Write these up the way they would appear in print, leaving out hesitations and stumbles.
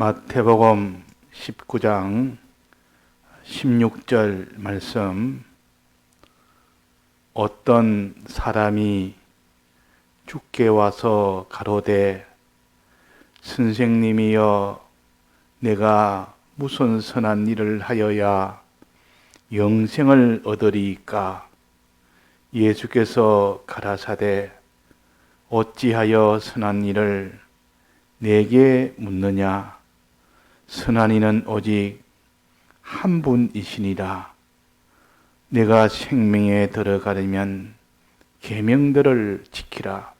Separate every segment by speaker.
Speaker 1: 마태복음 19장 16절 말씀. 어떤 사람이 주께 와서 가로되 선생님이여 내가 무슨 선한 일을 하여야 영생을 얻으리이까? 예수께서 가라사대 어찌하여 선한 일을 내게 묻느냐? 선한 이는 오직 한 분이시니라. 내가 생명에 들어가려면 계명들을 지키라.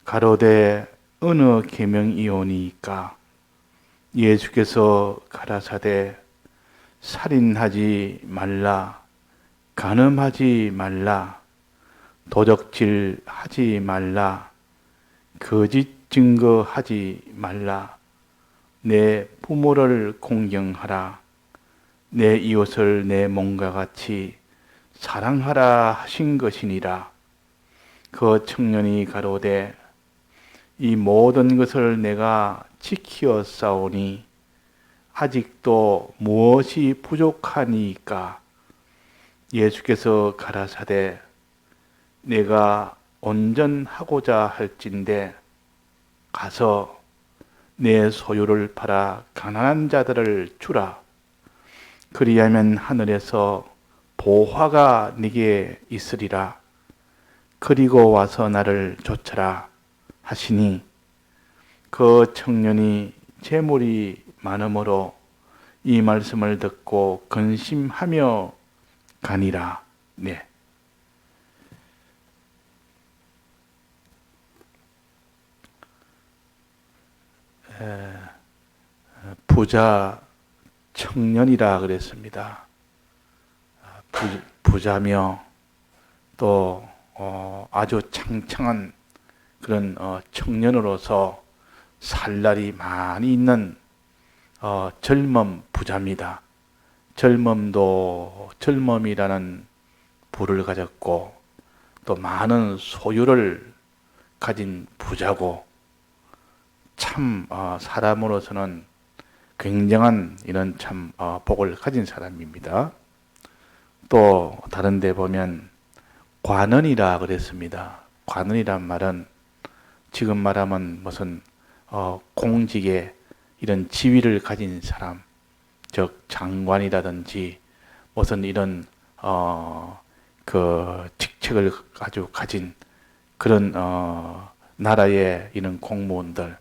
Speaker 1: 가로되 어느 계명이오니이까? 예수께서 가라사대 살인하지 말라, 간음하지 말라, 도적질하지 말라, 거짓 증거하지 말라, 내 부모를 공경하라, 내 이웃을 내 몸과 같이 사랑하라 하신 것이니라. 그 청년이 가로되 이 모든 것을 내가 지키어 싸우니 아직도 무엇이 부족하니까? 예수께서 가라사대 내가 온전하고자 할진대 가서 내 소유를 팔아 가난한 자들을 주라. 그리하면 하늘에서 보화가 네게 있으리라. 그리고 와서 나를 좇으라 하시니 그 청년이 재물이 많으므로 이 말씀을 듣고 근심하며 가니라. 네. 부자 청년이라 그랬습니다. 부자며 또 아주 창창한 그런 청년으로서 살 날이 많이 있는 젊은 부자입니다. 젊음이라는 부를 가졌고 또 많은 소유를 가진 부자고 참 사람으로서는 굉장한 이런 참 복을 가진 사람입니다. 또 다른 데 보면 관원이라 그랬습니다. 관원이란 말은 지금 말하면 무슨 공직에 이런 지위를 가진 사람, 즉 장관이라든지 무슨 이런 그 직책을 아주 가진 그런 나라의 이런 공무원들,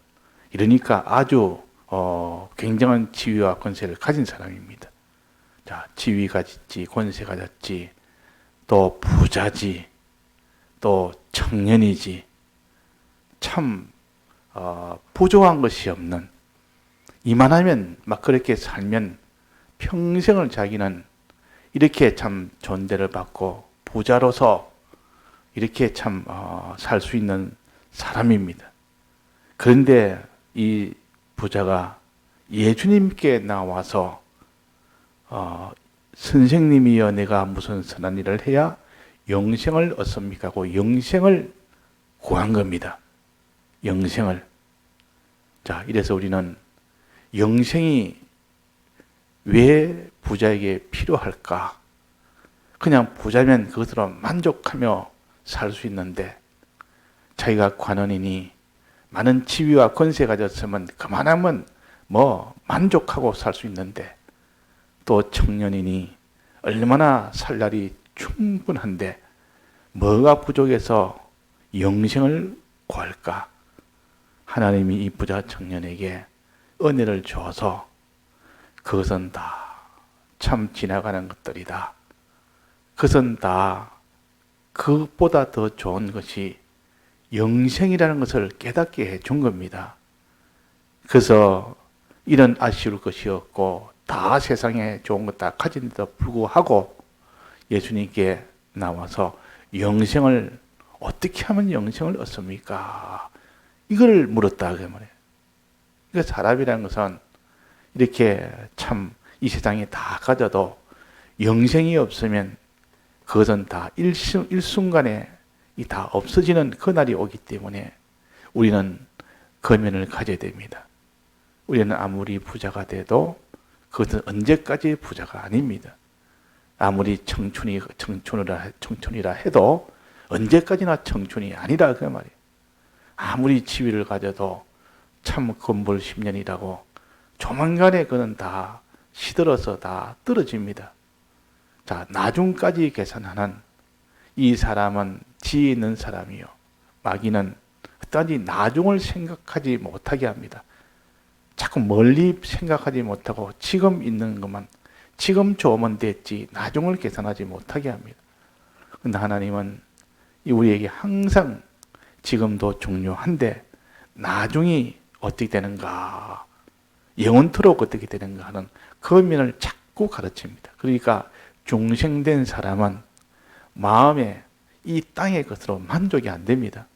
Speaker 1: 이러니까 아주 굉장한 지위와 권세를 가진 사람입니다. 자, 지위 가졌지, 권세 가졌지, 또 부자지, 또 청년이지, 참 부족한 것이 없는, 이만하면 막 그렇게 살면 평생을 자기는 이렇게 참 존대를 받고 부자로서 이렇게 참 살 수 있는 사람입니다. 그런데 이 부자가 예수님께 나와서 선생님이여 내가 무슨 선한 일을 해야 영생을 얻습니까? 하고 영생을 구한 겁니다. 영생을. 자, 이래서 우리는 영생이 왜 부자에게 필요할까? 그냥 부자면 그것으로 만족하며 살 수 있는데 자기가 관원이니 많은 지위와 권세가 가졌으면 그만하면 뭐 만족하고 살 수 있는데, 또 청년이니 얼마나 살 날이 충분한데 뭐가 부족해서 영생을 구할까? 하나님이 이 부자 청년에게 은혜를 줘서 그것은 다 참 지나가는 것들이다. 그것은 다 그것보다 더 좋은 것이 영생이라는 것을 깨닫게 해준 겁니다. 그래서 이런 아쉬울 것이 없고 다 세상에 좋은 것 다 가진데도 불구하고 예수님께 나와서 영생을 어떻게 하면 영생을 얻습니까? 이걸 물었다 그 말이에요. 그러니까 사람이라는 것은 이렇게 참 이 세상에 다 가져도 영생이 없으면 그것은 다 일순간에 다 없어지는 그날이 오기 때문에 우리는 거면을 가져야 됩니다. 우리는 아무리 부자가 돼도 그것은 언제까지 부자가 아닙니다. 아무리 청춘이라 해도 언제까지나 청춘이 아니라 그 말이에요. 아무리 지위를 가져도 참 건불 10년이라고 조만간에 그는 다 시들어서 다 떨어집니다. 자, 나중까지 계산하는 이 사람은 지혜 있는 사람이요. 마귀는 어떠한지 나중을 생각하지 못하게 합니다. 자꾸 멀리 생각하지 못하고 지금 있는 것만, 지금 좋으면 됐지 나중을 계산하지 못하게 합니다. 그런데 하나님은 우리에게 항상 지금도 중요한데 나중이 어떻게 되는가, 영원토록 어떻게 되는가 하는 그 면을 자꾸 가르칩니다. 그러니까 중생된 사람은 마음에 이 땅의 것으로 만족이 안 됩니다.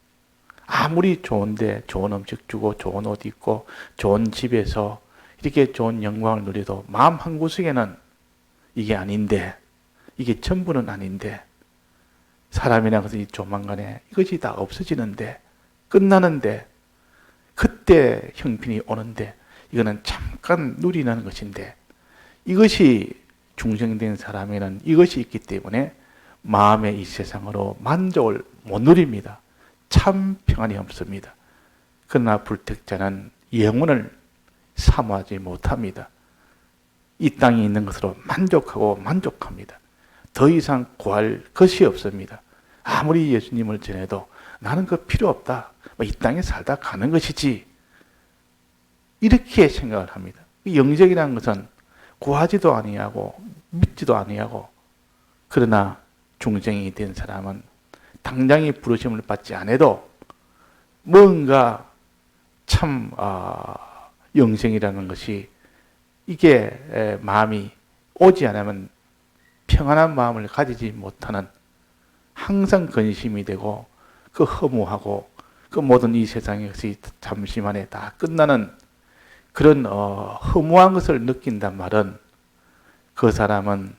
Speaker 1: 아무리 좋은데 좋은 음식 주고 좋은 옷 입고 좋은 집에서 이렇게 좋은 영광을 누려도 마음 한구석에는 이게 아닌데, 이게 전부는 아닌데, 사람이라는 것은 조만간에 이것이 다 없어지는데, 끝나는데, 그때 형편이 오는데 이거는 잠깐 누리는 것인데, 이것이 중생된 사람에는 이것이 있기 때문에 마음의 이 세상으로 만족을 못 누립니다. 참 평안이 없습니다. 그러나 불택자는 영혼을 사모하지 못합니다. 이 땅에 있는 것으로 만족하고 만족합니다. 더 이상 구할 것이 없습니다. 아무리 예수님을 전해도 나는 그 필요 없다. 이 땅에 살다 가는 것이지. 이렇게 생각을 합니다. 영적이라는 것은 구하지도 아니하고 믿지도 아니하고, 그러나 중생이 된 사람은 당장의 부르심을 받지 않아도 뭔가 참 영생이라는 것이 이게 마음이 오지 않으면 평안한 마음을 가지지 못하는, 항상 근심이 되고 그 허무하고 그 모든 이 세상의 것이 잠시만에 다 끝나는 그런 허무한 것을 느낀단 말은 그 사람은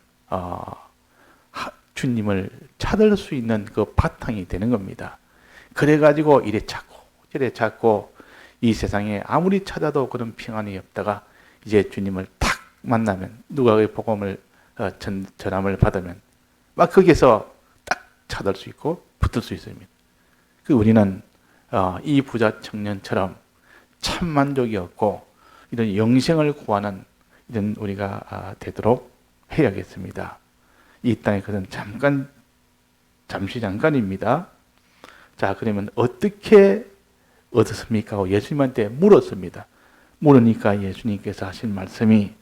Speaker 1: 주님을 찾을 수 있는 그 바탕이 되는 겁니다. 그래가지고 이래 찾고 저래 찾고 이 세상에 아무리 찾아도 그런 평안이 없다가 이제 주님을 탁 만나면, 누가의 복음을 전함을 받으면 막 거기서 딱 찾을 수 있고 붙을 수 있습니다. 그 우리는 이 부자 청년처럼 참 만족이 없고 이런 영생을 구하는 이런 우리가 되도록 해야겠습니다. 이 땅에 그것은 잠시 잠깐입니다. 자, 그러면 어떻게 얻었습니까? 하고 예수님한테 물었습니다. 물으니까 예수님께서 하신 말씀이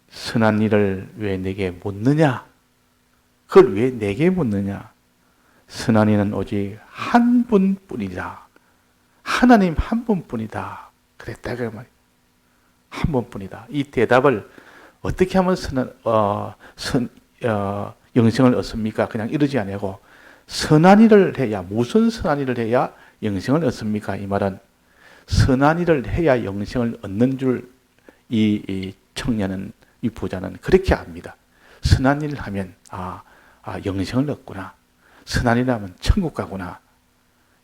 Speaker 1: 선한 일을 왜 내게 묻느냐? 그걸 왜 내게 묻느냐? 선한 이는 오직 한 분뿐이다. 하나님 한 분뿐이다. 그랬다 그 말이에요. 한 분뿐이다. 이 대답을 어떻게 하면 영생을 얻습니까? 그냥 이러지 아니고 선한 일을 해야, 무슨 선한 일을 해야 영생을 얻습니까? 이 말은 선한 일을 해야 영생을 얻는 줄 이 청년은, 이 부자는 그렇게 압니다. 선한 일을 하면 영생을 얻구나. 선한 일을 하면 천국 가구나.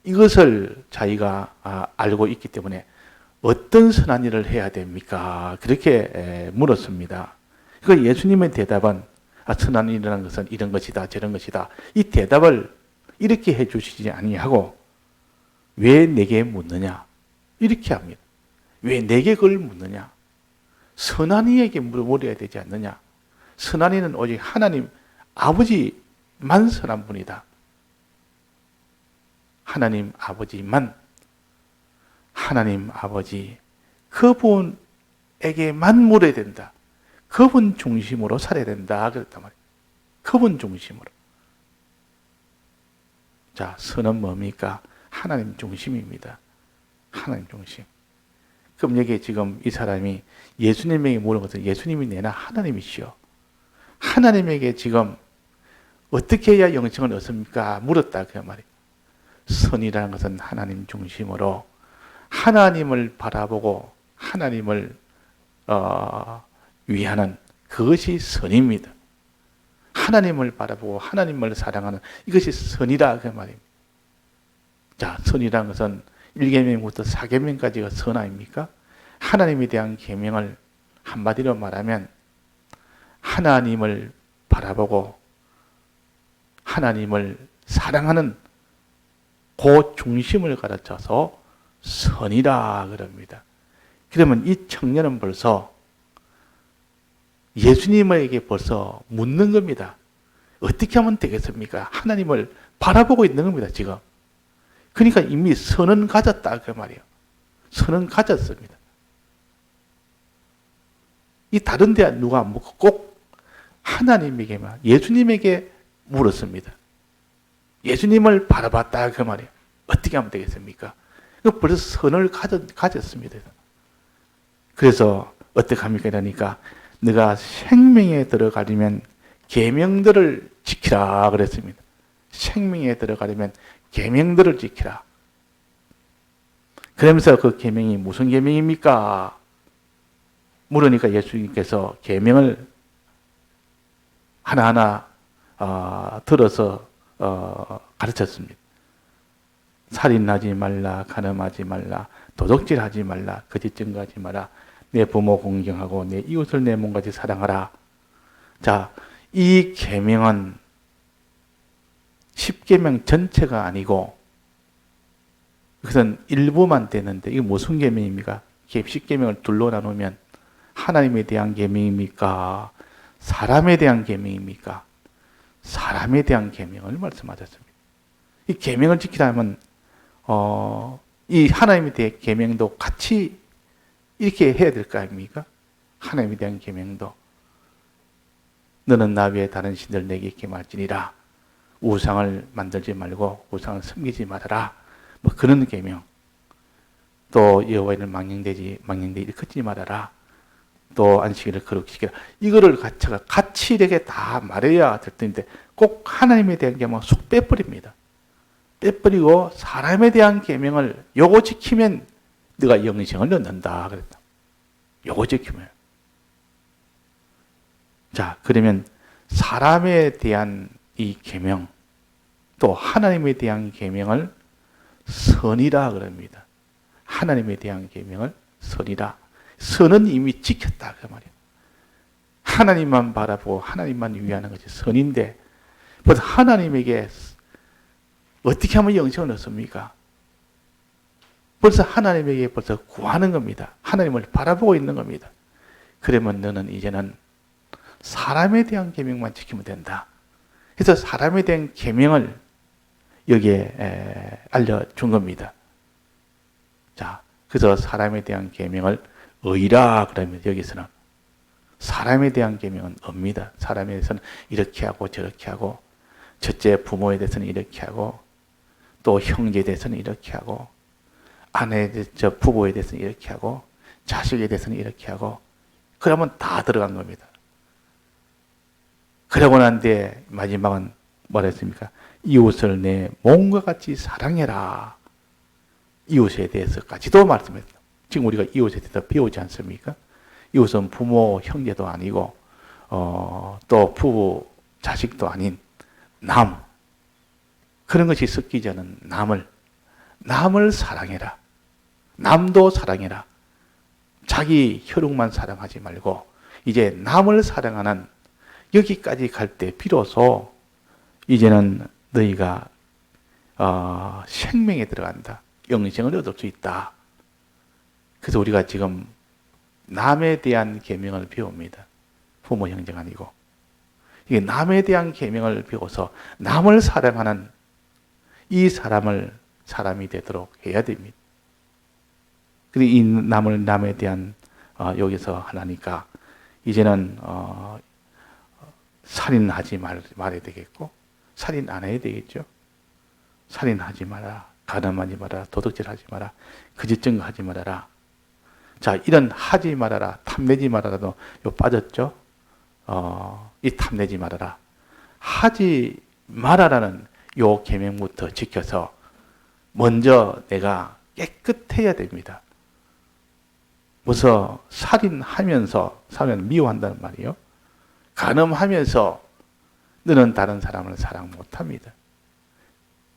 Speaker 1: 이것을 자기가 알고 있기 때문에 어떤 선한 일을 해야 됩니까? 그렇게 물었습니다. 그 예수님의 대답은 선한 일이라는 것은 이런 것이다 저런 것이다, 이 대답을 이렇게 해주시지 아니하고 왜 내게 묻느냐 이렇게 합니다. 왜 내게 그걸 묻느냐? 선한 이에게 물어야 되지 않느냐? 선한 이는 오직 하나님 아버지만 선한 분이다. 하나님 아버지만, 하나님 아버지 그분에게만 물어야 된다. 그분 중심으로 살아야 된다. 그랬단 말이에요. 그분 중심으로. 자, 선은 뭡니까? 하나님 중심입니다. 하나님 중심. 그럼 여기 지금 이 사람이 예수님에게 물은 것은 예수님이 내나 하나님이시오. 하나님에게 지금 어떻게 해야 영생을 얻습니까? 물었다 그 말이에요. 선이라는 것은 하나님 중심으로 하나님을 바라보고 하나님을 위하는 그것이 선입니다. 하나님을 바라보고 하나님을 사랑하는 이것이 선이라 그 말입니다. 자, 선이라는 것은 1계명부터 4계명까지가 선 아닙니까? 하나님에 대한 계명을 한마디로 말하면 하나님을 바라보고 하나님을 사랑하는 그 중심을 가르쳐서 선이라 그럽니다. 그러면 이 청년은 벌써 예수님에게 벌써 묻는 겁니다. 어떻게 하면 되겠습니까? 하나님을 바라보고 있는 겁니다, 지금. 그러니까 이미 선은 가졌다, 그 말이에요. 선은 가졌습니다. 이 다른 데 누가 안 묻고 꼭 하나님에게만, 예수님에게 물었습니다. 예수님을 바라봤다, 그 말이에요. 어떻게 하면 되겠습니까? 벌써 선을 가졌습니다. 그래서 어떻게 합니까? 그러니까 네가 생명에 들어가려면 계명들을 지키라 그랬습니다. 생명에 들어가려면 계명들을 지키라. 그러면서 그 계명이 무슨 계명입니까? 물으니까 예수님께서 계명을 하나하나 들어서 가르쳤습니다. 살인하지 말라, 간음하지 말라, 도둑질하지 말라, 거짓 증거하지 마라, 내 부모 공경하고 내 이웃을 내 몸같이 사랑하라. 자, 이 계명은 10계명 전체가 아니고 그것은 일부만 되는데 이게 무슨 계명입니까? 10계명을 둘로 나누면 하나님에 대한 계명입니까? 사람에 대한 계명입니까? 사람에 대한 계명을 말씀하셨습니다. 이 계명을 지키려면 이 하나님에 대한 계명도 같이 이렇게 해야 될 거 아닙니까? 하나님에 대한 계명도 너는 나 외에 다른 신들 내게 있게 말지니라. 우상을 만들지 말고 우상을 섬기지 말아라. 뭐 그런 계명. 또 여호와를 망령되지 일컫지 말아라. 또 안식일을 거룩시키라. 이거를 같이 이렇게 다 말해야 될 텐데 꼭 하나님에 대한 계명을 쏙 빼버립니다. 빼버리고 사람에 대한 계명을 요거 지키면 네가 영생을 얻는다 그랬다. 요거 지키면. 자, 그러면 사람에 대한 이 계명 또 하나님에 대한 계명을 선이라 그럽니다. 하나님에 대한 계명을 선이라. 선은 이미 지켰다 그 말이에요. 하나님만 바라보고 하나님만 위하는 것이 선인데 벌써 하나님에게 어떻게 하면 영생을 얻습니까? 벌써 하나님에게 벌써 구하는 겁니다. 하나님을 바라보고 있는 겁니다. 그러면 너는 이제는 사람에 대한 계명만 지키면 된다. 그래서 사람에 대한 계명을 여기에 알려준 겁니다. 자, 그래서 사람에 대한 계명을 의라 그러면 여기서는 사람에 대한 계명은 없습니다. 사람에 대해서는 이렇게 하고 저렇게 하고 첫째 부모에 대해서는 이렇게 하고 또 형제에 대해서는 이렇게 하고 아내에 대해서 부부에 대해서는 이렇게 하고 자식에 대해서는 이렇게 하고 그러면 다 들어간 겁니다. 그러고 난 뒤에 마지막은 뭐라 했습니까? 이웃을 내 몸과 같이 사랑해라. 이웃에 대해서까지도 말씀했다. 지금 우리가 이웃에 대해서 배우지 않습니까? 이웃은 부모, 형제도 아니고 또 부부, 자식도 아닌 남. 그런 것이 섞이지 않은 남을 사랑해라. 남도 사랑해라. 자기 혈육만 사랑하지 말고 이제 남을 사랑하는 여기까지 갈 때 비로소 이제는 너희가 생명에 들어간다. 영생을 얻을 수 있다. 그래서 우리가 지금 남에 대한 계명을 배웁니다. 부모 형제가 아니고 이게 남에 대한 계명을 배워서 남을 사랑하는 이 사람을 사람이 되도록 해야 됩니다. 그리고 이 남에 대한 여기서 하나니까 이제는 살인하지 말아야 되겠고 살인 안 해야 되겠죠. 살인하지 마라, 간음하지 마라, 도둑질하지 마라, 거짓 증거하지 말아라. 자, 이런 하지 말아라, 탐내지 말아라도 요 빠졌죠. 이 탐내지 말아라, 하지 말아라는 요 계명부터 지켜서 먼저 내가 깨끗해야 됩니다. 무슨 살인하면서 사람을 미워한다는 말이에요. 간음하면서 너는 다른 사람을 사랑 못합니다.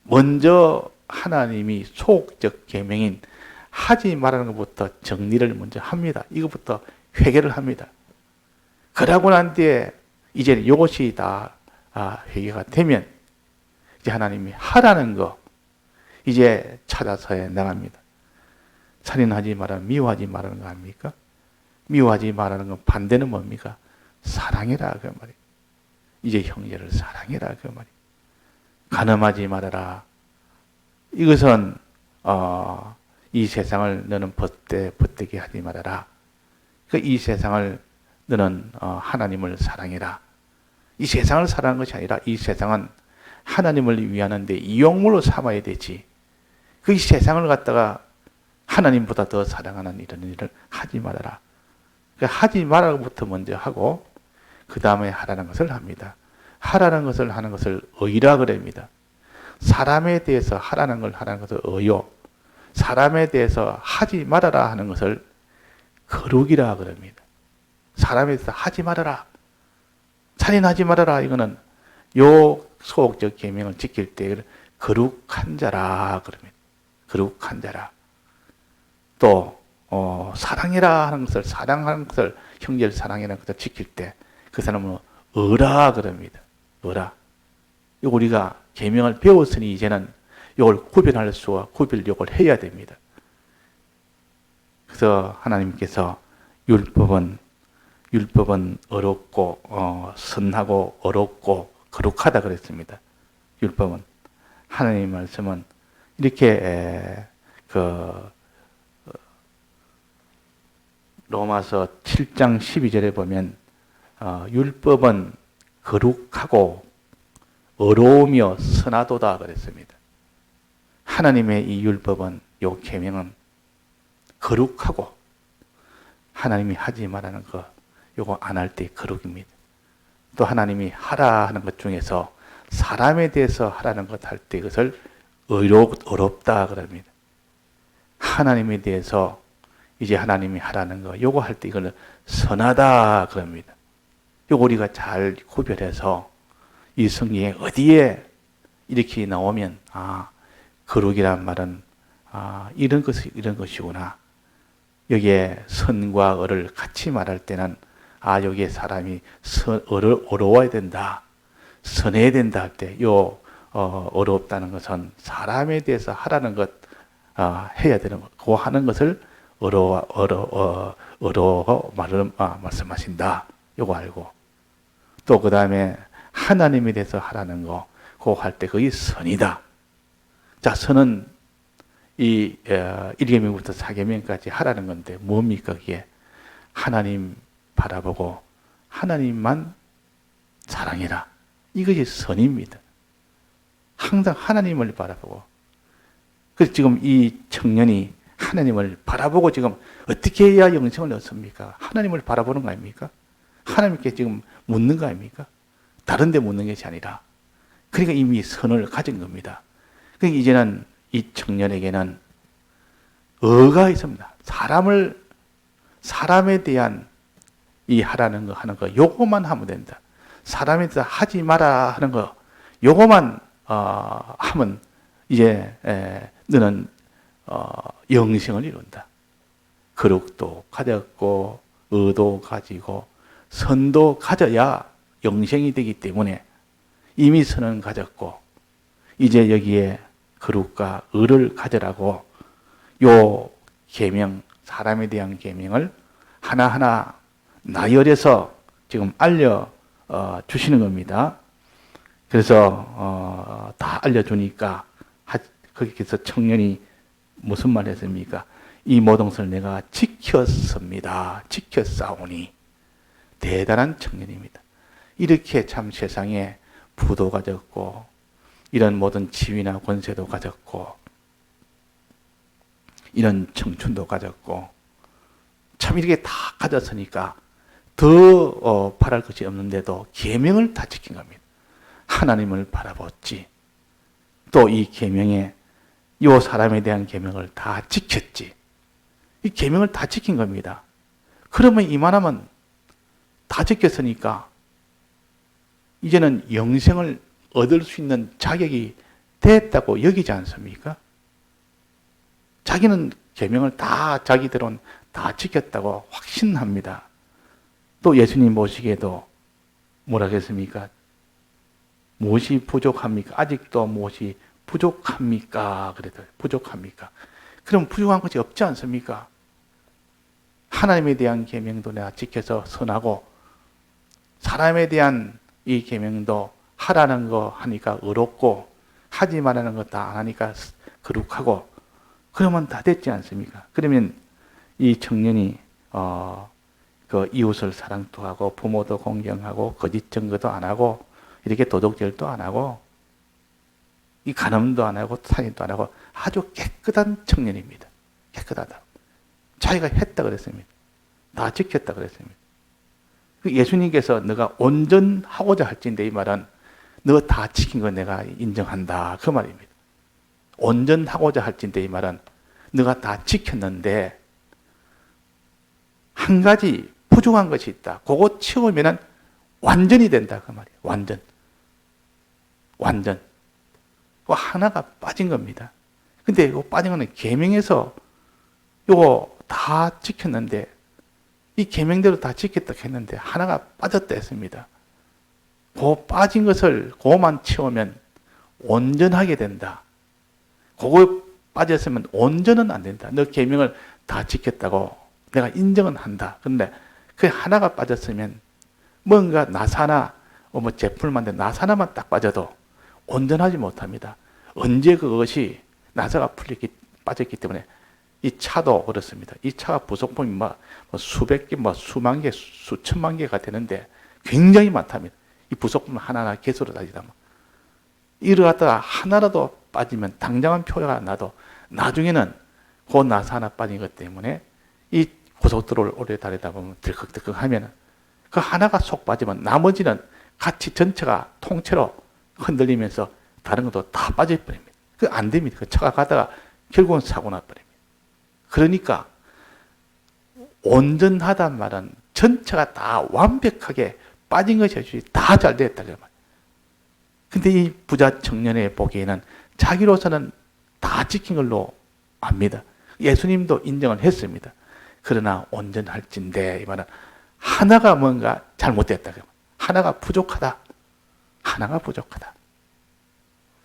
Speaker 1: 먼저 하나님이 소극적 계명인 하지 말라는 것부터 정리를 먼저 합니다. 이것부터 회개를 합니다. 그러고 난 뒤에 이제 이것이 다 회개가 되면 이제 하나님이 하라는 거 이제 찾아서 나갑니다. 살인하지 말라, 미워하지 말라는 거 아닙니까? 미워하지 말라는 건 반대는 뭡니까? 사랑해라 그 말이에요. 이제 형제를 사랑해라 그 말이에요. 간음하지 말아라. 이것은 이 세상을 너는 벗되게 하지 말아라. 이 세상을 너는 하나님을 사랑해라. 이 세상을 사랑하는 것이 아니라 이 세상은 하나님을 위하는데 이용물로 삼아야 되지. 그 세상을 갖다가 하나님보다 더 사랑하는 이런 일을 하지 말아라. 그러니까 하지 말라고부터 먼저 하고 그 다음에 하라는 것을 합니다. 하라는 것을 하는 것을 의라 그럽니다. 사람에 대해서 하라는 걸 하라는 것을 의요. 사람에 대해서 하지 말아라 하는 것을 거룩이라 그럽니다. 사람에 대해서 하지 말아라. 살인하지 말아라. 이거는 요 소극적 계명을 지킬 때 거룩한 자라 그럽니다. 거룩한 자라. 또 사랑해라 하는 것을 사랑하는 것을 형제를 사랑해라는 것을 지킬 때 그 사람은 어라 그럽니다. 어라. 우리가 계명을 배웠으니 이제는 이걸 구별할 수와 구별력을 해야 됩니다. 그래서 하나님께서 율법은 어렵고 선하고 어렵고 거룩하다 그랬습니다. 율법은 하나님의 말씀은 이렇게 로마서 7장 12절에 보면 율법은 거룩하고 어려우며 선하도다 그랬습니다. 하나님의 이 율법은 요 계명은 거룩하고 하나님이 하지 말라는 거 요거 안 할 때 거룩입니다. 또 하나님이 하라 하는 것 중에서 사람에 대해서 하라는 것 할 때 그것을 어렵다 그럽니다. 하나님에 대해서 이제 하나님이 하라는 거 요거 할 때 이거는 선하다 그럽니다. 요거 우리가 잘 구별해서 이 성경에 어디에 이렇게 나오면 거룩이란 말은 이런 것이구나. 여기에 선과 어를 같이 말할 때는 여기에 사람이 어려워야 된다. 선해야 된다 할 때 요 어렵다는 것은 사람에 대해서 하라는 것 해야 되는 것. 그 하는 것을 어려워 말씀하신다. 요거 알고 또 그 다음에 하나님에 대해서 하라는 거 그거 할 때 그게 선이다. 자, 선은 이 1계명부터 4계명까지 하라는 건데 뭡니까 그게? 하나님 바라보고 하나님만 사랑해라. 이것이 선입니다. 항상 하나님을 바라보고. 그래서 지금 이 청년이 하나님을 바라보고 지금 어떻게 해야 영생을 얻습니까? 하나님을 바라보는 거 아닙니까? 하나님께 지금 묻는 거 아닙니까? 다른 데 묻는 것이 아니라. 그러니까 이미 선을 가진 겁니다. 그러니까 이제는 이 청년에게는 어가 있습니다. 사람에 대한 이 하라는 거 하는 거 요거만 하면 된다. 사람에 대해서 하지 마라 하는 거 요거만 하면 이제 너는 영생을 이룬다. 거룩도 가졌고 의도 가지고 선도 가져야 영생이 되기 때문에 이미 선은 가졌고 이제 여기에 거룩과 의를 가져라고 요 계명 사람에 대한 계명을 하나하나 나열해서 지금 알려 주시는 겁니다. 그래서 다 알려주니까 거기서 청년이 무슨 말 했습니까? 이 모든 것을 내가 지켰습니다. 지켰사오니. 대단한 청년입니다. 이렇게 참 세상에 부도 가졌고 이런 모든 지위나 권세도 가졌고 이런 청춘도 가졌고 참 이렇게 다 가졌으니까 더 바랄 것이 없는데도 계명을 다 지킨 겁니다. 하나님을 바라봤지. 또 이 계명에 이 사람에 대한 계명을 다 지켰지. 이 계명을 다 지킨 겁니다. 그러면 이만하면 다 지켰으니까 이제는 영생을 얻을 수 있는 자격이 됐다고 여기지 않습니까? 자기는 계명을 다 자기들은 다 지켰다고 확신합니다. 또 예수님 보시기에도 뭐라 했습니까? 무엇이 부족합니까? 아직도 무엇이 부족합니까? 그래도 부족합니까? 그럼 부족한 것이 없지 않습니까? 하나님에 대한 계명도 내가 지켜서 선하고 사람에 대한 이 계명도 하라는 거 하니까 의롭고 하지 말라는 거 다 안 하니까 거룩하고 그러면 다 됐지 않습니까? 그러면 이 청년이 그 이웃을 사랑도 하고 부모도 공경하고 거짓 증거도 안 하고 이렇게 도덕질도 안 하고 이 간음도 안 하고 살인도 안 하고 아주 깨끗한 청년입니다. 깨끗하다. 자기가 했다 그랬습니다. 다 지켰다 그랬습니다. 예수님께서 너가 온전하고자 할진대 이 말은 너 다 지킨 거 내가 인정한다 그 말입니다. 온전하고자 할진대 이 말은 너가 다 지켰는데 한 가지 부족한 것이 있다. 그거 채우면은 완전히 된다 그 말이에요. 완전. 그 하나가 빠진 겁니다. 근데 이거 빠진 거는 계명에서 이거 다 지켰는데 이 계명대로 다 지켰다 했는데 하나가 빠졌다 했습니다. 그 빠진 것을 그거만 채우면 온전하게 된다. 그거 빠졌으면 온전은 안 된다. 너 계명을 다 지켰다고 내가 인정은 한다. 그런데 그 하나가 빠졌으면 뭔가 나사나 뭐 제품을 만든 나사나만 딱 빠져도 온전하지 못합니다. 언제 그것이 나사가 빠졌기 때문에 이 차도 그렇습니다. 이 차가 부속품이 수백 개, 수만 개, 수천만 개가 되는데 굉장히 많답니다. 이 부속품 하나하나 개수로 따지다. 이를 갖다가 하나라도 빠지면 당장은 표가 안 나도 나중에는 그 나사 하나 빠진 것 때문에 이 고속도로를 오래 다니다 보면 들컥들컥 하면 그 하나가 속 빠지면 나머지는 같이 전체가 통째로 흔들리면서 다른 것도 다 빠져버립니다. 그 안 됩니다. 그 차가 가다가 결국은 사고 나버립니다. 그러니까 온전하단 말은 전체가 다 완벽하게 빠진 것이 없이 다 잘 됐다 그 말. 근데 이 부자 청년의 보기에는 자기로서는 다 지킨 걸로 압니다. 예수님도 인정을 했습니다. 그러나 온전할진대 이 말은 하나가 뭔가 잘못됐다. 하나가 부족하다. 하나가 부족하다.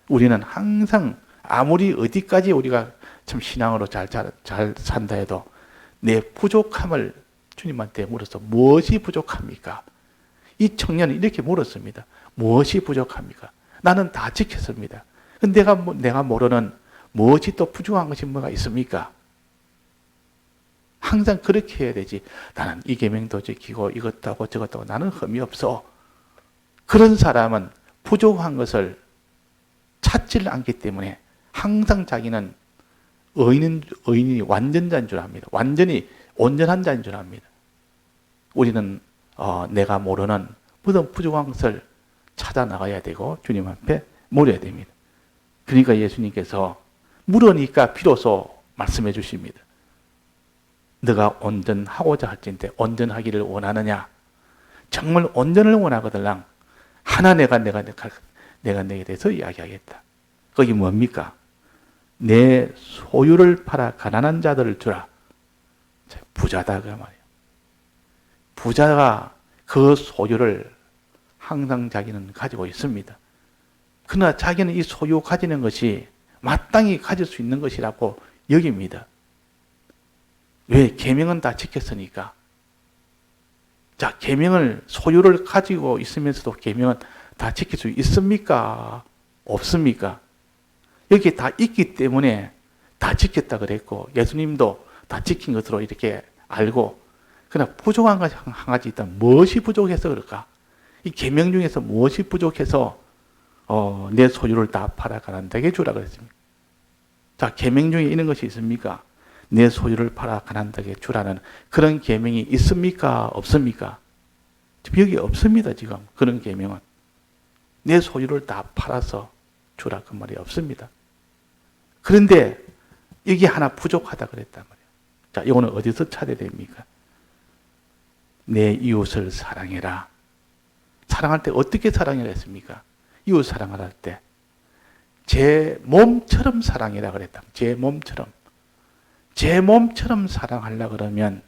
Speaker 1: 우리는 항상 아무리 어디까지 우리가 참 신앙으로 잘 산다 해도 내 부족함을 주님한테 물어서 무엇이 부족합니까? 이 청년은 이렇게 물었습니다. 무엇이 부족합니까? 나는 다 지켰습니다. 근데 내가 모르는 무엇이 또 부족한 것이 뭐가 있습니까? 항상 그렇게 해야 되지. 나는 이 계명도 지키고 이것도 하고 저것도 하고 나는 흠이 없어. 그런 사람은 부족한 것을 찾지를 않기 때문에 항상 자기는 의인이 완전자인 줄 압니다. 완전히 온전한 자인 줄 압니다. 우리는 내가 모르는 모든 부족한 것을 찾아 나가야 되고 주님 앞에 물어야 됩니다. 그러니까 예수님께서 물으니까 비로소 말씀해 주십니다. 너가 온전하고자 할진대 온전하기를 원하느냐? 정말 온전을 원하거들랑 하나 내가 내게 대해서 이야기하겠다. 거기 뭡니까? 내 소유를 팔아 가난한 자들을 주라. 부자다 그 말이에요. 부자가 그 소유를 항상 자기는 가지고 있습니다. 그러나 자기는 이 소유 가지는 것이 마땅히 가질 수 있는 것이라고 여깁니다. 왜? 계명은 다 지켰으니까. 자, 계명을 소유를 가지고 있으면서도 계명은 다 지킬 수 있습니까? 없습니까? 여기 다 있기 때문에 다 지켰다 그랬고 예수님도 다 지킨 것으로 이렇게 알고 그러나 부족한 것이 한 가지 있다. 무엇이 부족해서 그럴까? 이 계명 중에서 무엇이 부족해서 내 소유를 다 팔아 가난하게 주라 그랬습니다. 자, 계명 중에 이런 것이 있습니까? 내 소유를 팔아 가난하게 주라는 그런 계명이 있습니까? 없습니까? 지금 여기 없습니다. 지금 그런 계명은 내 소유를 다 팔아서 주라 그 말이 없습니다. 그런데 여기 하나 부족하다 그랬단 말이에요. 자, 이거는 어디서 찾아야 됩니까? 내 이웃을 사랑해라. 사랑할 때 어떻게 사랑해라 했습니까? 이웃 사랑을 할 때 제 몸처럼 사랑이라 그랬다. 제 몸처럼. 제 몸처럼 사랑하려 그러면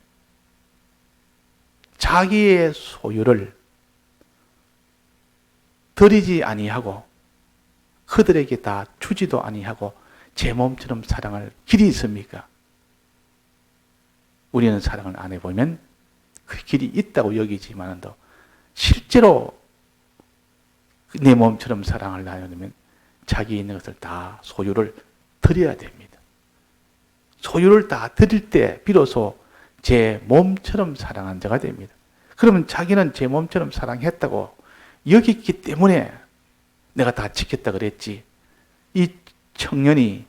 Speaker 1: 자기의 소유를 드리지 아니하고 그들에게 다 주지도 아니하고 제 몸처럼 사랑할 길이 있습니까? 우리는 사랑을 안 해보면 그 길이 있다고 여기지만도 실제로 내 몸처럼 사랑을 하려면 자기 있는 것을 다 소유를 드려야 됩니다. 소유를 다 드릴 때 비로소 제 몸처럼 사랑한 자가 됩니다. 그러면 자기는 제 몸처럼 사랑했다고 여겼기 때문에 내가 다 지켰다 그랬지. 이 청년이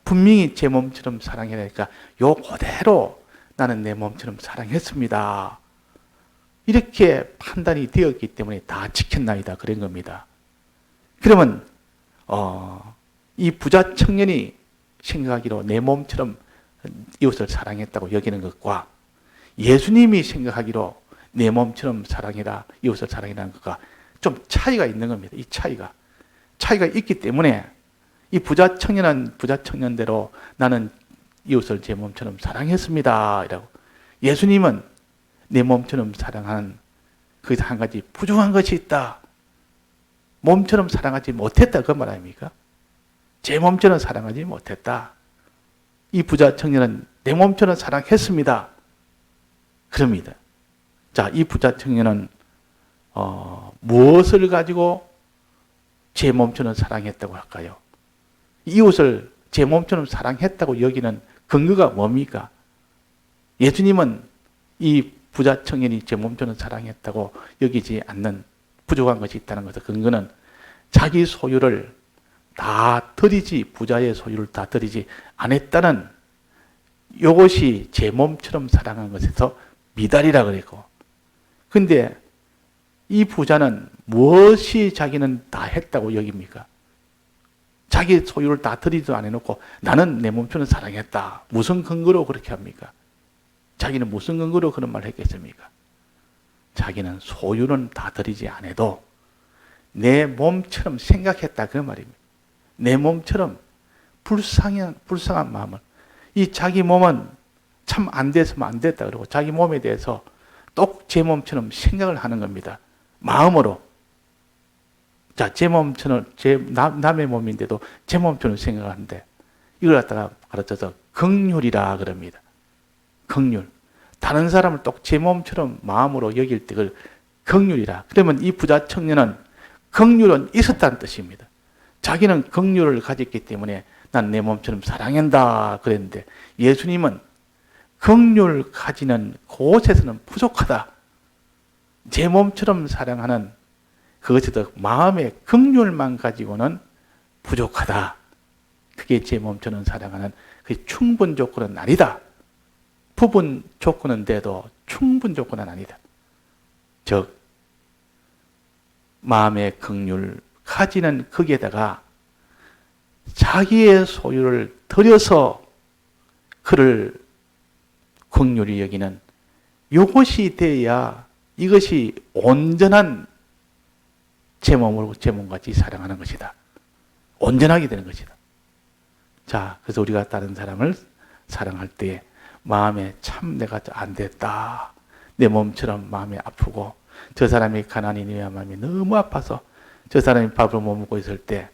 Speaker 1: 분명히 제 몸처럼 사랑해니까 요 그대로 나는 내 몸처럼 사랑했습니다. 이렇게 판단이 되었기 때문에 다 지켰나이다 그런 겁니다. 그러면 이 부자 청년이 생각하기로 내 몸처럼 이웃을 사랑했다고 여기는 것과 예수님이 생각하기로 내 몸처럼 사랑해라, 이웃을 사랑해라는 것과 좀 차이가 있는 겁니다. 이 차이가 있기 때문에 이 부자 청년은 부자 청년대로 나는 이웃을 제 몸처럼 사랑했습니다. 이라고. 예수님은 내 몸처럼 사랑하는 그 한 가지 부족한 것이 있다. 몸처럼 사랑하지 못했다. 그 말 아닙니까? 제 몸처럼 사랑하지 못했다. 이 부자 청년은 내 몸처럼 사랑했습니다. 그럽니다. 자, 이 부자 청년은 무엇을 가지고 제 몸처럼 사랑했다고 할까요? 이웃을 제 몸처럼 사랑했다고 여기는 근거가 뭡니까? 예수님은 이 부자 청년이 제 몸처럼 사랑했다고 여기지 않는 부족한 것이 있다는 것의 근거는 자기 소유를 다 드리지, 부자의 소유를 다 드리지 않았다는 이것이 제 몸처럼 사랑한 것에서 미달이라 그랬고, 근데 이 부자는 무엇이 자기는 다 했다고 여깁니까? 자기 소유를 다 드리지도 안 해놓고 나는 내 몸처럼 사랑했다. 무슨 근거로 그렇게 합니까? 자기는 무슨 근거로 그런 말을 했겠습니까? 자기는 소유는 다 드리지 않아도 내 몸처럼 생각했다 그 말입니다. 내 몸처럼 불쌍한 마음을, 이 자기 몸은 참 안 됐으면 안 됐다 그러고 자기 몸에 대해서 똑 제 몸처럼 생각을 하는 겁니다. 마음으로. 자, 제 몸처럼, 남의 몸인데도 제 몸처럼 생각하는데 이걸 갖다가 가르쳐서 긍휼이라 그럽니다. 긍휼. 다른 사람을 똑 제 몸처럼 마음으로 여길 때 그걸 긍휼이라. 그러면 이 부자 청년은 긍휼은 있었다는 뜻입니다. 자기는 긍휼을 가졌기 때문에 난 내 몸처럼 사랑한다 그랬는데 예수님은 긍휼 가지는 곳에서는 부족하다. 제 몸처럼 사랑하는 그것에도 마음의 긍휼만 가지고는 부족하다. 그게 제 몸처럼 사랑하는 그 충분 조건은 아니다. 부분 조건은 돼도 충분 조건은 아니다. 즉 마음의 긍휼 가지는 거기에다가 자기의 소유를 들여서 그를 긍휼히 여기는 이것이 돼야 이것이 온전한 제 몸으로 제 몸같이 사랑하는 것이다. 온전하게 되는 것이다. 자, 그래서 우리가 다른 사람을 사랑할 때 마음에 참 내가 안 됐다. 내 몸처럼 마음이 아프고 저 사람이 가난이니와 마음이 너무 아파서 저 사람이 밥을 못 먹고 있을 때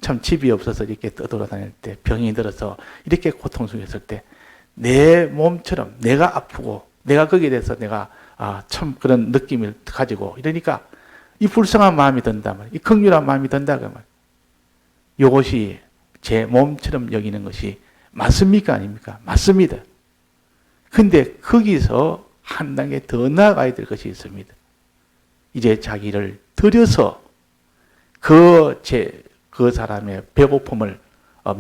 Speaker 1: 참 집이 없어서 이렇게 떠돌아다닐 때 병이 들어서 이렇게 고통스러웠을 때 내 몸처럼 내가 아프고 내가 거기에 대해서 내가 참 그런 느낌을 가지고 이러니까 이 불쌍한 마음이 든다 말이야. 이 긍휼한 마음이 든다 그 말이야. 이것이 제 몸처럼 여기는 것이 맞습니까? 아닙니까? 맞습니다. 근데 거기서 한 단계 더 나아가야 될 것이 있습니다. 이제 자기를 들여서 그 사람의 배고픔을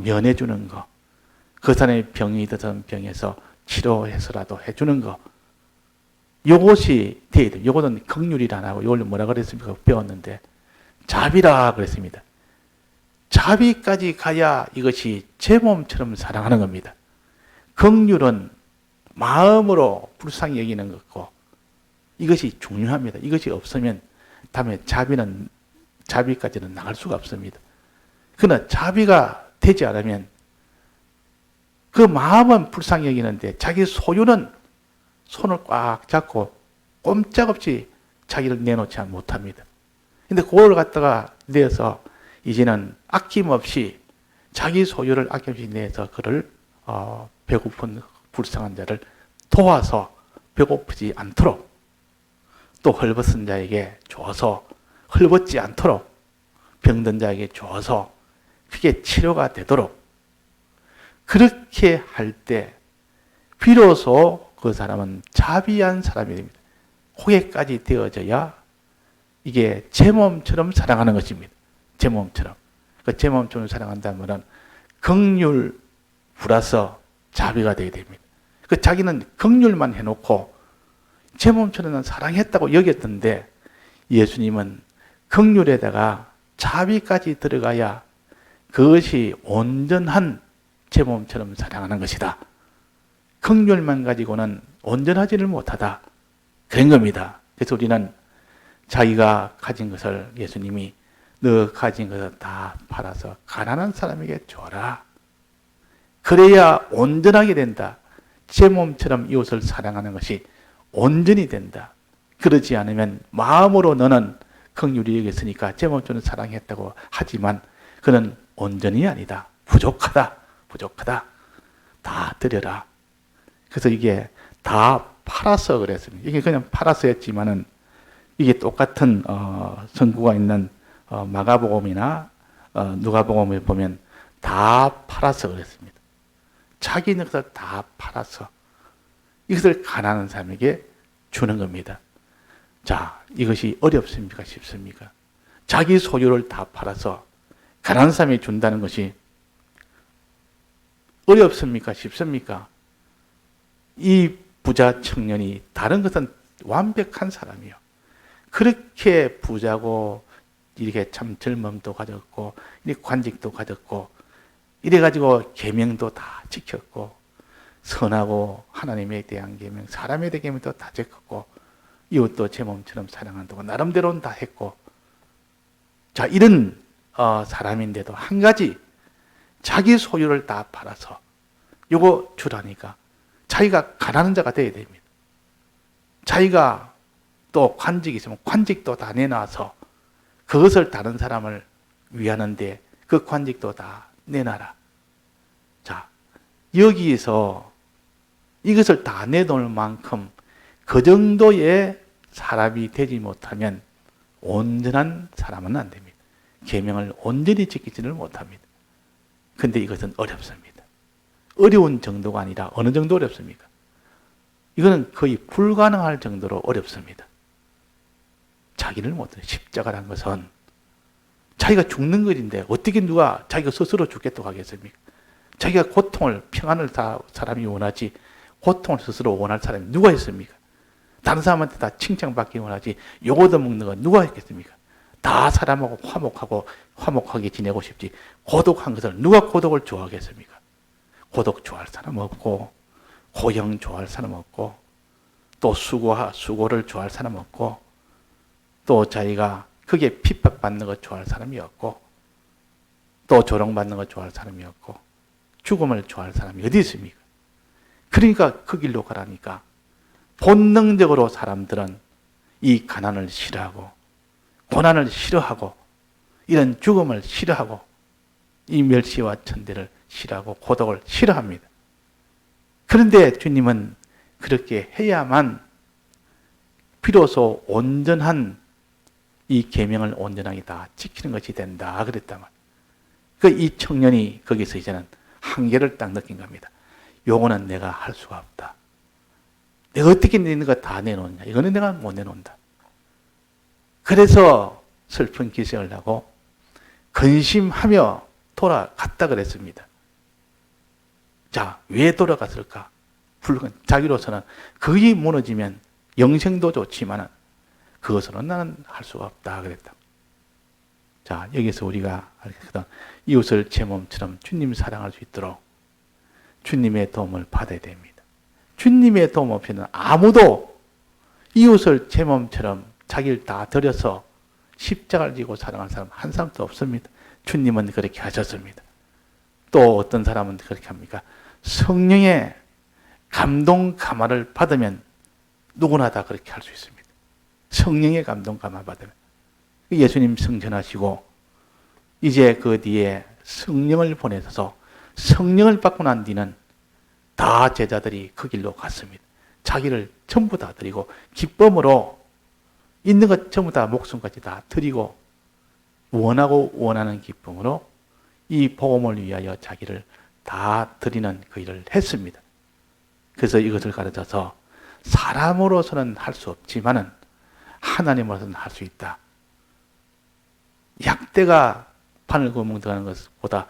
Speaker 1: 면해주는 거, 그 사람의 병이 드던 병에서 치료해서라도 해주는 거, 요것이 돼야 돼요. 요거는 긍휼이라 하고, 이걸 뭐라 그랬습니까? 배웠는데, 자비라 그랬습니다. 자비까지 가야 이것이 제 몸처럼 사랑하는 겁니다. 긍휼은 마음으로 불쌍히 여기는 것고, 이것이 중요합니다. 이것이 없으면 다음에 자비까지는 나갈 수가 없습니다. 그러나 자비가 되지 않으면 그 마음은 불쌍히 여기는데 자기 소유는 손을 꽉 잡고 꼼짝없이 자기를 내놓지 못합니다. 근데 그걸 갖다가 내서 이제는 아낌없이 자기 소유를 아낌없이 내서 그를 배고픈 불쌍한 자를 도와서 배고프지 않도록, 또 헐벗은 자에게 줘서 헐벗지 않도록, 병든 자에게 줘서 그게 치료가 되도록 그렇게 할 때 비로소 그 사람은 자비한 사람이 됩니다. 그게까지 되어져야 이게 제 몸처럼 사랑하는 것입니다. 제 몸처럼. 그 제 몸처럼 사랑한다면 긍휼 플러스 자비가 되어야 됩니다. 그 자기는 긍휼만 해놓고 제 몸처럼 사랑했다고 여겼던데 예수님은 긍휼에다가 자비까지 들어가야 그것이 온전한 제 몸처럼 사랑하는 것이다. 긍휼만 가지고는 온전하지를 못하다. 그런 겁니다. 그래서 우리는 자기가 가진 것을 예수님이 너 가진 것을 다 팔아서 가난한 사람에게 줘라. 그래야 온전하게 된다. 제 몸처럼 이웃을 사랑하는 것이 온전히 된다. 그러지 않으면 마음으로 너는 긍휼히 여겼으니까 제 몸처럼 사랑했다고 하지만 그는 온전히 아니다. 부족하다. 부족하다. 다 드려라. 그래서 이게 다 팔아서 그랬습니다. 이게 그냥 팔아서 했지만은 이게 똑같은 성구가 있는 마가복음이나 누가복음에 보면 다 팔아서 그랬습니다. 자기 것을 다 팔아서 이것을 가난한 사람에게 주는 겁니다. 자, 이것이 어렵습니까? 쉽습니까? 자기 소유를 다 팔아서 가난한 사람에게 준다는 것이 어렵습니까? 쉽습니까? 이 부자 청년이 다른 것은 완벽한 사람이요. 그렇게 부자고 이렇게 참 젊음도 가졌고 이렇게 관직도 가졌고 이래가지고 계명도 다 지켰고 선하고 하나님에 대한 계명, 사람에 대한 계명도 다 지켰고 이웃도 제 몸처럼 사랑한다고 나름대로는 다 했고 자 이런 사람인데도 한 가지 자기 소유를 다 팔아서 요거 주라니까 자기가 가난한 자가 되어야 됩니다. 자기가 또 관직이 있으면 관직도 다 내놔서 그것을 다른 사람을 위하는데 그 관직도 다 내놔라. 자, 여기에서 이것을 다 내놓을 만큼 그 정도의 사람이 되지 못하면 온전한 사람은 안 됩니다. 계명을 온전히 지키지를 못합니다. 근데 이것은 어렵습니다. 어려운 정도가 아니라 어느 정도 어렵습니까? 이거는 거의 불가능할 정도로 어렵습니다. 자기를 못해. 십자가란 것은 자기가 죽는 것인데 어떻게 누가 자기가 스스로 죽겠다고 하겠습니까? 자기가 고통을, 평안을 다 사람이 원하지 고통을 스스로 원할 사람이 누가 있습니까? 다른 사람한테 다 칭찬받기 원하지 요거도 먹는 건 누가 있겠습니까? 다 사람하고 화목하게 지내고 싶지 고독한 것을 누가 고독을 좋아하겠습니까? 고독 좋아할 사람 없고 고형 좋아할 사람 없고 또 수고를 좋아할 사람 없고 또 자기가 크게 핍박받는 것 좋아할 사람이 없고 또 조롱받는 것 좋아할 사람이 없고 죽음을 좋아할 사람이 어디 있습니까? 그러니까 그 길로 가라니까 본능적으로 사람들은 이 가난을 싫어하고 고난을 싫어하고 이런 죽음을 싫어하고 이 멸시와 천대를 싫어하고 고독을 싫어합니다. 그런데 주님은 그렇게 해야만 비로소 온전한 이 계명을 온전하게 다 지키는 것이 된다 그랬단 말이에요. 이 청년이 거기서 이제는 한계를 딱 느낀 겁니다. 요거는 내가 할 수가 없다. 내가 어떻게 있는 거 다 내놓냐. 이거는 내가 못 내놓는다. 그래서 슬픈 기색을 하고 근심하며 돌아갔다 그랬습니다. 자, 왜 돌아갔을까? 자기로서는 거기 무너지면 영생도 좋지만 그것으로는 나는 할 수가 없다 그랬다. 자, 여기서 우리가 알겠거든. 이웃을 제 몸처럼 주님 사랑할 수 있도록 주님의 도움을 받아야 됩니다. 주님의 도움 없이는 아무도 이웃을 제 몸처럼 자기를 다 들여서 십자가를 지고 사랑하는 사람 한 사람도 없습니다. 주님은 그렇게 하셨습니다. 또 어떤 사람은 그렇게 합니까? 성령의 감동 감화를 받으면 누구나 다 그렇게 할 수 있습니다. 성령의 감동 감화 받으면. 예수님 승천하시고 이제 그 뒤에 성령을 보내셔서 성령을 받고 난 뒤는 다 제자들이 그 길로 갔습니다. 자기를 전부 다 드리고 기쁨으로 있는 것 전부 다 목숨까지 다 드리고 원하고 원하는 기쁨으로 이 복음을 위하여 자기를 다 드리는 그 일을 했습니다. 그래서 이것을 가르쳐서 사람으로서는 할 수 없지만은 하나님으로서는 할 수 있다. 약대가 바늘 구멍 들어가는 것보다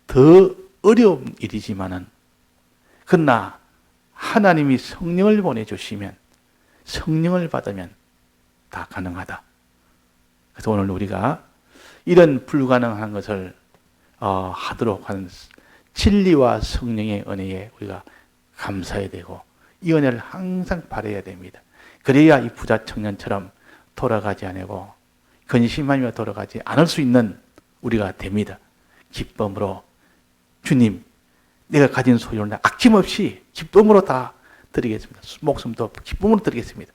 Speaker 1: 더 어려운 일이지만은 그러나 하나님이 성령을 보내주시면 성령을 받으면 다 가능하다. 그래서 오늘 우리가 이런 불가능한 것을 하도록 하는 진리와 성령의 은혜에 우리가 감사해야 되고 이 은혜를 항상 바라야 됩니다. 그래야 이 부자 청년처럼 돌아가지 않고 근심하며 돌아가지 않을 수 있는 우리가 됩니다. 기쁨으로 주님 내가 가진 소유를 아낌없이 기쁨으로 다 드리겠습니다. 목숨도 기쁨으로 드리겠습니다.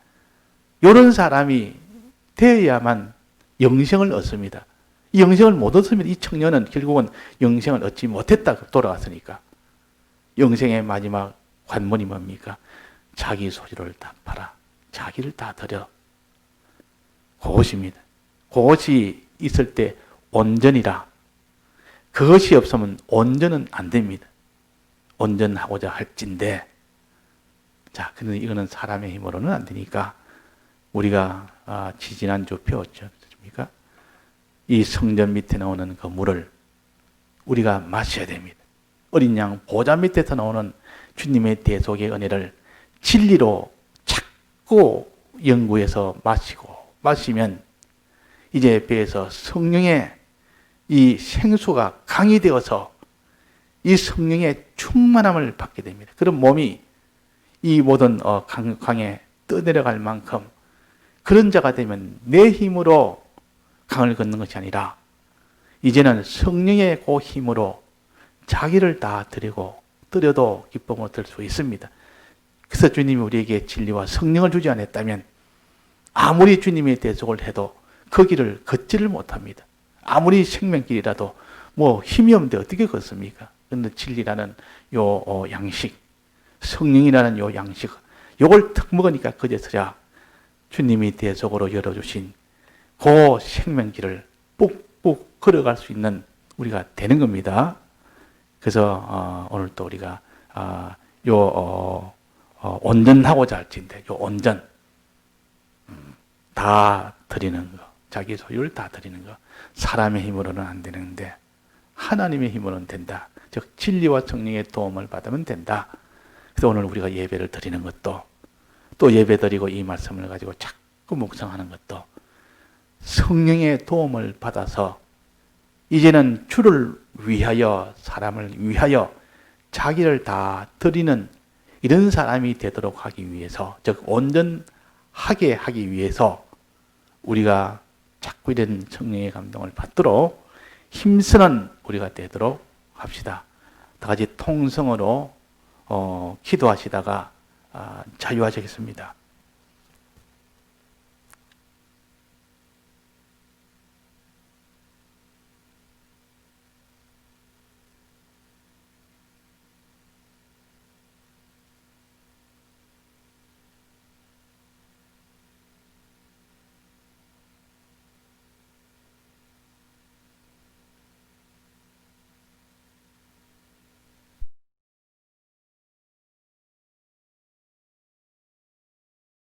Speaker 1: 이런 사람이 되어야만 영생을 얻습니다. 이 영생을 못 얻으면 이 청년은 결국은 영생을 얻지 못했다 돌아왔으니까. 영생의 마지막 관문이 뭡니까? 자기 소유를 다 팔아 자기를 다 드려. 그것입니다. 그것이 있을 때 온전이라. 그것이 없으면 온전은 안 됩니다. 온전하고자 할진데, 자, 근데 이거는 사람의 힘으로는 안 되니까 우리가 지지난주 배웠죠, 그렇습니까? 이 성전 밑에 나오는 그 물을 우리가 마셔야 됩니다. 어린 양 보좌 밑에서 나오는 주님의 대속의 은혜를 진리로 찾고 연구해서 마시면 이제 배에서 성령의 이 생수가 강이 되어서 이 성령의 충만함을 받게 됩니다. 그런 몸이 이 모든 강에 떠내려갈 만큼 그런 자가 되면 내 힘으로 강을 걷는 것이 아니라 이제는 성령의 그 힘으로 자기를 다 드리고 드려도 기쁨을 얻을 수 있습니다. 그래서 주님이 우리에게 진리와 성령을 주지 않았다면 아무리 주님의 대속을 해도 그 길을 걷지를 못합니다. 아무리 생명길이라도 뭐 힘이 없는데 어떻게 걷습니까? 그런데 진리라는 요 양식, 성령이라는 요 양식, 요걸 탁 먹으니까 그제서야 주님이 대속으로 열어주신 그 생명길을 뿍뿍 걸어갈 수 있는 우리가 되는 겁니다. 그래서 오늘 또 우리가 온전하고자 할진데 요 온전 다 드리는 거, 자기 소유를 다 드리는 거, 사람의 힘으로는 안 되는데 하나님의 힘으로는 된다. 즉 진리와 성령의 도움을 받으면 된다. 그래서 오늘 우리가 예배를 드리는 것도 또 예배 드리고 이 말씀을 가지고 자꾸 묵상하는 것도 성령의 도움을 받아서 이제는 주를 위하여 사람을 위하여 자기를 다 드리는 이런 사람이 되도록 하기 위해서, 즉 온전하게 하기 위해서 우리가 자꾸 이런 성령의 감동을 받도록 힘쓰는 우리가 되도록 합시다. 다 같이 통성으로 기도하시다가 자유하시겠습니다.